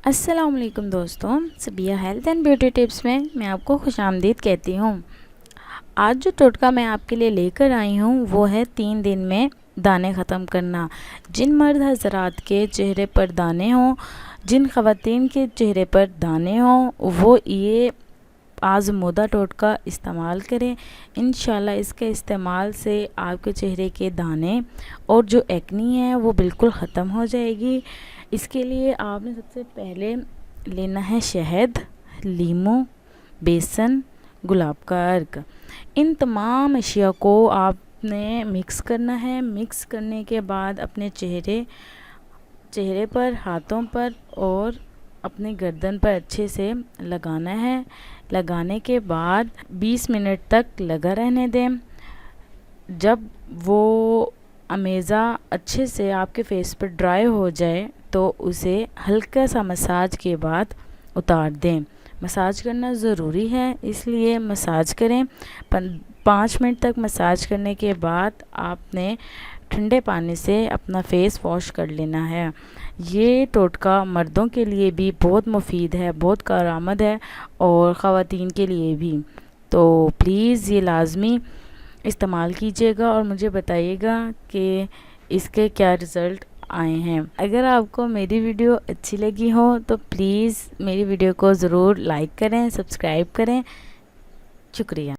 अस्सलाम वालेकुम दोस्तों, सबिया हेल्थ एंड ब्यूटी टिप्स में मैं आपको खुशामदीद कहती हूँ। आज जो टोटका मैं आपके लिए लेकर आई हूँ वो है 3 दिन में दाने ख़त्म करना। जिन मर्द हज़रात के चेहरे पर दाने हों, जिन ख़वातीन के चेहरे पर दाने हों, वो ये आज़मूदा टोटका इस्तेमाल करें। इंशाल्लाह इसके इस्तेमाल से आपके चेहरे के दाने और जो एक्नी है वो बिल्कुल ख़त्म हो जाएगी। इसके लिए आपने सबसे पहले लेना है शहद, लीमू, बेसन, गुलाब का अर्क। इन तमाम अशिया को आपने मिक्स करना है। मिक्स करने के बाद अपने चेहरे पर, हाथों पर और अपने गर्दन पर अच्छे से लगाना है। लगाने के बाद 20 मिनट तक लगा रहने दें। जब वो अमेज़ा अच्छे से आपके फेस पर ड्राई हो जाए तो उसे हल्का सा मसाज के बाद उतार दें। मसाज करना ज़रूरी है, इसलिए मसाज करें। 5 मिनट तक मसाज करने के बाद आपने ठंडे पानी से अपना फेस वॉश कर लेना है। ये टोटका मर्दों के लिए भी बहुत मुफीद है, बहुत कारआमद है और ख़वातीन के लिए भी। तो प्लीज़ ये लाज़मी इस्तेमाल कीजिएगा और मुझे बताइएगा कि इसके क्या रिज़ल्ट आए हैं। अगर आपको मेरी वीडियो अच्छी लगी हो तो प्लीज़ मेरी वीडियो को ज़रूर लाइक करें, सब्सक्राइब करें। शुक्रिया।